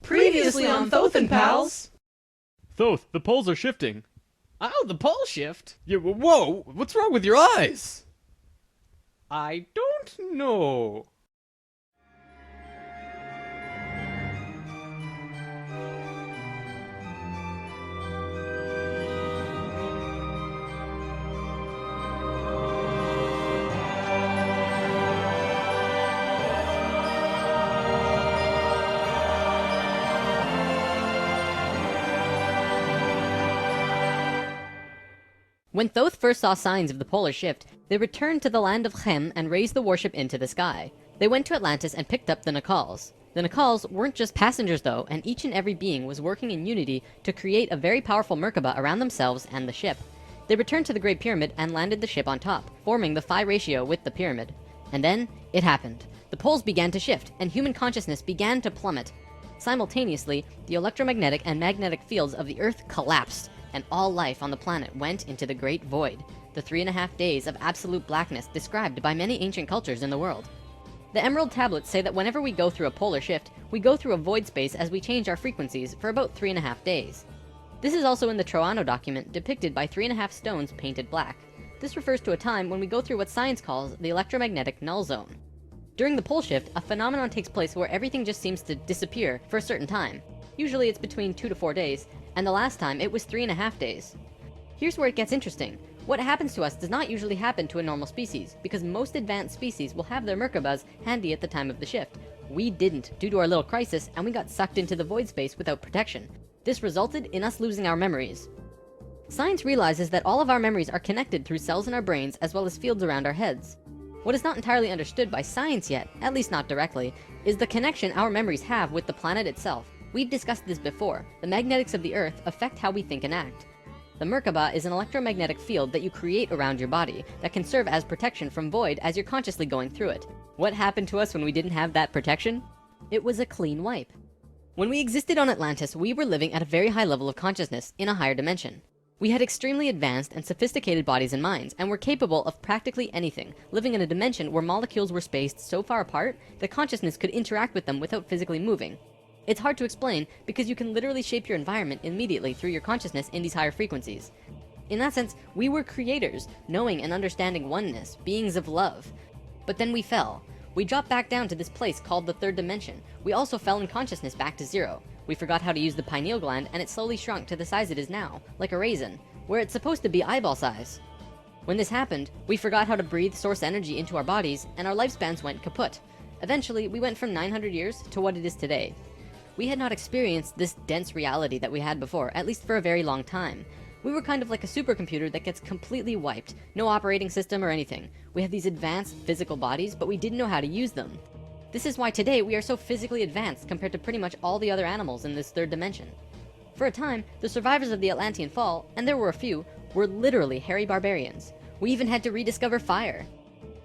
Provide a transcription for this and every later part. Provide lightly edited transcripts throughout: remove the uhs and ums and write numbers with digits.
Previously on Thoth and Pals. Thoth, the poles are shifting. Oh, the pole shift? Yeah, whoa, what's wrong with your eyes? I don't know. When Thoth first saw signs of the polar shift, they returned to the land of Chem and raised the warship into the sky. They went to Atlantis and picked up the Nacals. The Nacals weren't just passengers though, and each and every being was working in unity to create a very powerful Merkaba around themselves and the ship. They returned to the Great Pyramid and landed the ship on top, forming the phi ratio with the pyramid. And then, it happened. The poles began to shift, and human consciousness began to plummet. Simultaneously, the electromagnetic and magnetic fields of the Earth collapsed, and all life on the planet went into the Great Void, the 3.5 days of absolute blackness described by many ancient cultures in the world. The Emerald Tablets say that whenever we go through a polar shift, we go through a void space as we change our frequencies for about 3.5 days. This is also in the Troano document, depicted by 3.5 stones painted black. This refers to a time when we go through what science calls the electromagnetic null zone. During the pole shift, a phenomenon takes place where everything just seems to disappear for a certain time. Usually it's between 2 to 4 days, and the last time it was 3.5 days. Here's where it gets interesting. What happens to us does not usually happen to a normal species, because most advanced species will have their Merkabas handy at the time of the shift. We didn't, due to our little crisis, and we got sucked into the void space without protection. This resulted in us losing our memories. Science realizes that all of our memories are connected through cells in our brains as well as fields around our heads. What is not entirely understood by science yet, at least not directly, is the connection our memories have with the planet itself. We've discussed this before. The magnetics of the Earth affect how we think and act. The Merkaba is an electromagnetic field that you create around your body that can serve as protection from void as you're consciously going through it. What happened to us when we didn't have that protection? It was a clean wipe. When we existed on Atlantis, we were living at a very high level of consciousness in a higher dimension. We had extremely advanced and sophisticated bodies and minds, and were capable of practically anything, living in a dimension where molecules were spaced so far apart that consciousness could interact with them without physically moving. It's hard to explain because you can literally shape your environment immediately through your consciousness in these higher frequencies. In that sense, we were creators, knowing and understanding oneness, beings of love. But then we fell. We dropped back down to this place called the third dimension. We also fell in consciousness back to zero. We forgot how to use the pineal gland, and it slowly shrunk to the size it is now, like a raisin, where it's supposed to be eyeball size. When this happened, we forgot how to breathe source energy into our bodies, and our lifespans went kaput. Eventually, we went from 900 years to what it is today. We had not experienced this dense reality that we had before, at least for a very long time. We were kind of like a supercomputer that gets completely wiped. No operating system or anything. We had these advanced physical bodies, but we didn't know how to use them. This is why today we are so physically advanced compared to pretty much all the other animals in this third dimension. For a time, the survivors of the Atlantean fall, and there were a few, were literally hairy barbarians. We even had to rediscover fire.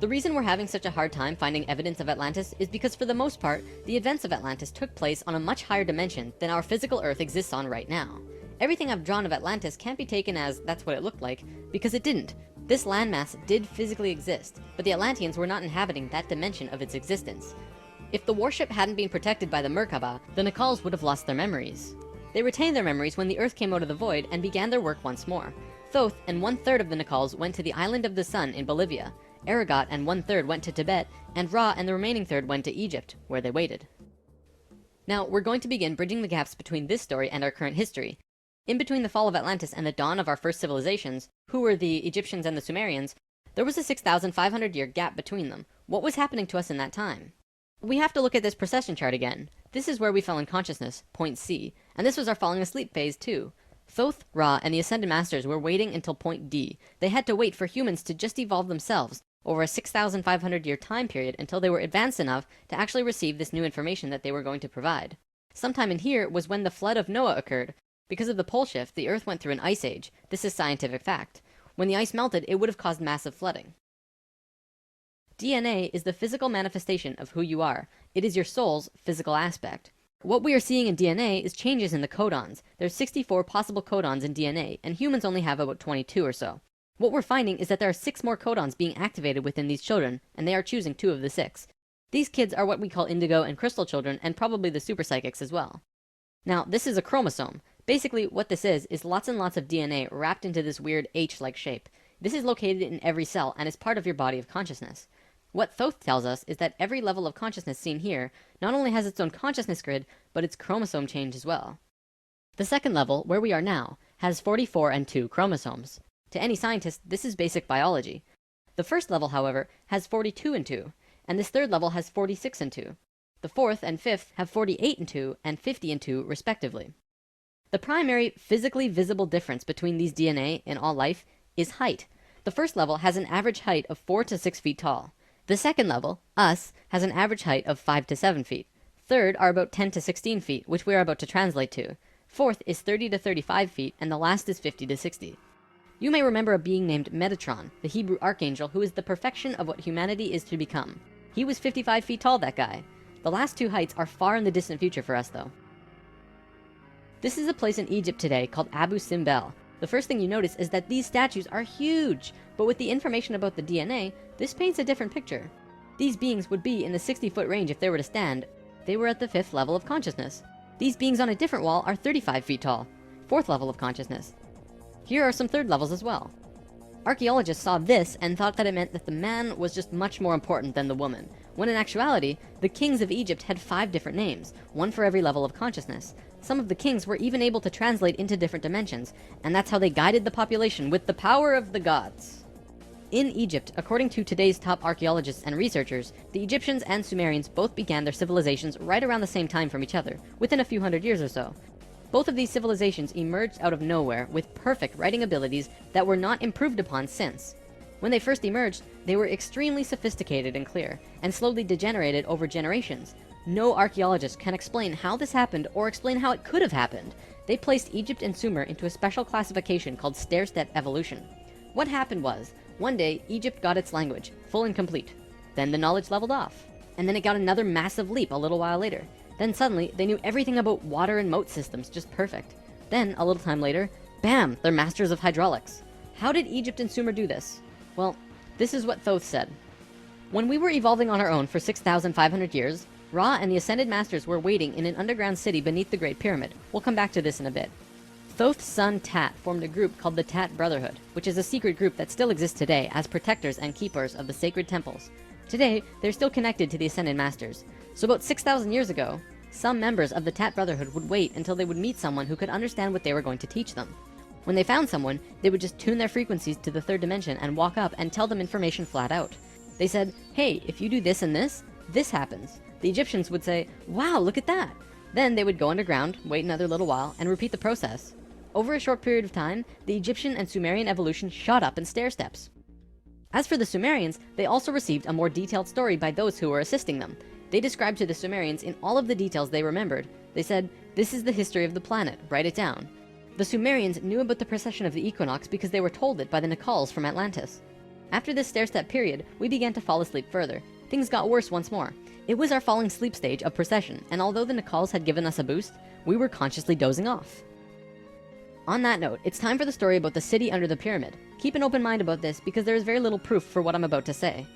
The reason we're having such a hard time finding evidence of Atlantis is because for the most part, the events of Atlantis took place on a much higher dimension than our physical Earth exists on right now. Everything I've drawn of Atlantis can't be taken as that's what it looked like, because it didn't. This landmass did physically exist, but the Atlanteans were not inhabiting that dimension of its existence. If the warship hadn't been protected by the Merkaba, the Nacals would have lost their memories. They retained their memories when the Earth came out of the void and began their work once more. Thoth and 1/3 of the Nacals went to the Island of the Sun in Bolivia. Aragot and 1/3 went to Tibet, and Ra and the remaining third went to Egypt, where they waited. Now, we're going to begin bridging the gaps between this story and our current history. In between the fall of Atlantis and the dawn of our first civilizations, who were the Egyptians and the Sumerians, there was a 6,500-year gap between them. What was happening to us in that time? We have to look at this precession chart again. This is where we fell in consciousness, point C, and this was our falling asleep phase too. Thoth, Ra, and the Ascended Masters were waiting until point D. They had to wait for humans to just evolve themselves over a 6,500-year time period until they were advanced enough to actually receive this new information that they were going to provide. Sometime in here was when the flood of Noah occurred. Because of the pole shift, the Earth went through an ice age. This is scientific fact. When the ice melted, it would have caused massive flooding. DNA is the physical manifestation of who you are. It is your soul's physical aspect. What we are seeing in DNA is changes in the codons. There's 64 possible codons in DNA, and humans only have about 22 or so. What we're finding is that there are 6 more codons being activated within these children, and they are choosing 2 of the 6. These kids are what we call indigo and crystal children, and probably the super psychics as well. Now, this is a chromosome. Basically, what this is lots and lots of DNA wrapped into this weird H-like shape. This is located in every cell and is part of your body of consciousness. What Thoth tells us is that every level of consciousness seen here not only has its own consciousness grid, but its chromosome change as well. The second level, where we are now, has 44 and 2 chromosomes. To any scientist, this is basic biology. The first level, however, has 42 and 2, and this third level has 46 and 2. The fourth and fifth have 48 and 2 and 50 and 2 respectively. The primary physically visible difference between these DNA in all life is height. The first level has an average height of 4 to 6 feet tall. The second level, us, has an average height of 5 to 7 feet. Third are about 10 to 16 feet, which we are about to translate to. Fourth is 30 to 35 feet, and the last is 50 to 60. You may remember a being named Metatron, the Hebrew archangel who is the perfection of what humanity is to become. He was 55 feet tall, that guy. The last two heights are far in the distant future for us, though. This is a place in Egypt today called Abu Simbel. The first thing you notice is that these statues are huge, but with the information about the DNA, this paints a different picture. These beings would be in the 60-foot range if they were to stand. They were at the 5th level of consciousness. These beings on a different wall are 35 feet tall, 4th level of consciousness. Here are some 3rd levels as well. Archaeologists saw this and thought that it meant that the man was just much more important than the woman, when in actuality, the kings of Egypt had 5 different names, one for every level of consciousness. Some of the kings were even able to translate into different dimensions, and that's how they guided the population with the power of the gods. In Egypt, according to today's top archaeologists and researchers, the Egyptians and Sumerians both began their civilizations right around the same time from each other, within a few hundred years or so. Both of these civilizations emerged out of nowhere with perfect writing abilities that were not improved upon since. When they first emerged, they were extremely sophisticated and clear, and slowly degenerated over generations. No archaeologist can explain how this happened or explain how it could have happened. They placed Egypt and Sumer into a special classification called stair-step evolution. What happened was, one day, Egypt got its language, full and complete. Then the knowledge leveled off. And then it got another massive leap a little while later. Then suddenly, they knew everything about water and moat systems just perfect. Then, a little time later, bam, they're masters of hydraulics. How did Egypt and Sumer do this? Well, this is what Thoth said. When we were evolving on our own for 6,500 years, Ra and the Ascended Masters were waiting in an underground city beneath the Great Pyramid. We'll come back to this in a bit. Thoth's son Tat formed a group called the Tat Brotherhood, which is a secret group that still exists today as protectors and keepers of the sacred temples. Today, they're still connected to the Ascended Masters. So about 6,000 years ago, some members of the Tat Brotherhood would wait until they would meet someone who could understand what they were going to teach them. When they found someone, they would just tune their frequencies to the 3rd dimension and walk up and tell them information flat out. They said, hey, if you do this and this happens. The Egyptians would say, wow, look at that. Then they would go underground, wait another little while, and repeat the process. Over a short period of time, the Egyptian and Sumerian evolution shot up in stair steps. As for the Sumerians, they also received a more detailed story by those who were assisting them. They described to the Sumerians in all of the details they remembered. They said, this is the history of the planet, write it down. The Sumerians knew about the precession of the equinox because they were told it by the Nacals from Atlantis. After this stair-step period, we began to fall asleep further. Things got worse once more. It was our falling sleep stage of precession, and although the Nacals had given us a boost, we were consciously dozing off. On that note, it's time for the story about the city under the pyramid. Keep an open mind about this because there is very little proof for what I'm about to say.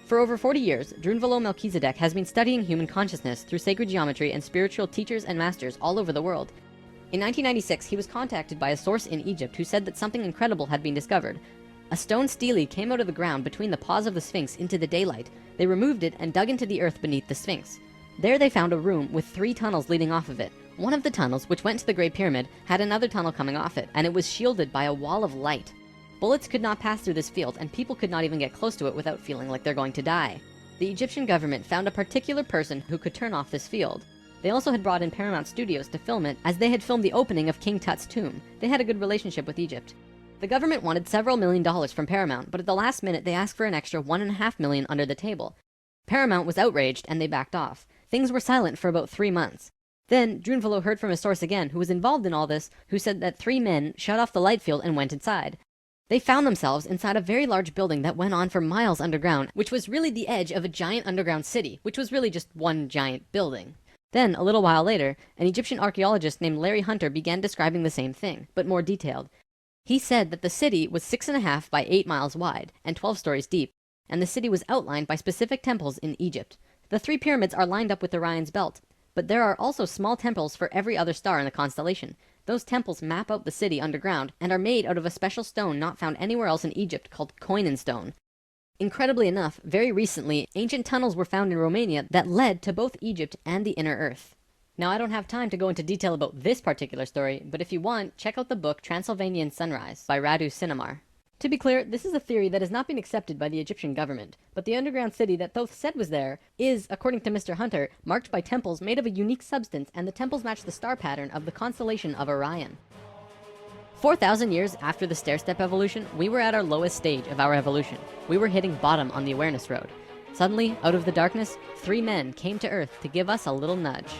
For over 40 years, Drunvalo Melchizedek has been studying human consciousness through sacred geometry and spiritual teachers and masters all over the world. In 1996, he was contacted by a source in Egypt who said that something incredible had been discovered. A stone stele came out of the ground between the paws of the Sphinx into the daylight. They removed it and dug into the earth beneath the Sphinx. There they found a room with 3 tunnels leading off of it. One of the tunnels, which went to the Great Pyramid, had another tunnel coming off it, and it was shielded by a wall of light. Bullets could not pass through this field, and people could not even get close to it without feeling like they're going to die. The Egyptian government found a particular person who could turn off this field. They also had brought in Paramount Studios to film it, as they had filmed the opening of King Tut's tomb. They had a good relationship with Egypt. The government wanted several $1,000,000 from Paramount, but at the last minute they asked for an extra $1.5 million under the table. Paramount was outraged, and they backed off. Things were silent for about 3 months. Then, Drunvalo heard from a source again, who was involved in all this, who said that 3 men shut off the light field and went inside. They found themselves inside a very large building that went on for miles underground, which was really the edge of a giant underground city, which was really just one giant building. Then, a little while later, an Egyptian archaeologist named Larry Hunter began describing the same thing, but more detailed. He said that the city was 6.5 by 8 miles wide and 12 stories deep, and the city was outlined by specific temples in Egypt. The 3 pyramids are lined up with Orion's belt. But there are also small temples for every other star in the constellation. Those temples map out the city underground and are made out of a special stone not found anywhere else in Egypt called Koinen stone. Incredibly enough, very recently, ancient tunnels were found in Romania that led to both Egypt and the inner earth. Now, I don't have time to go into detail about this particular story, but if you want, check out the book Transylvanian Sunrise by Radu Sinamar. To be clear, this is a theory that has not been accepted by the Egyptian government, but the underground city that Thoth said was there is, according to Mr. Hunter, marked by temples made of a unique substance, and the temples match the star pattern of the constellation of Orion. 4,000 years after the stair-step evolution, we were at our lowest stage of our evolution. We were hitting bottom on the awareness road. Suddenly, out of the darkness, 3 men came to Earth to give us a little nudge.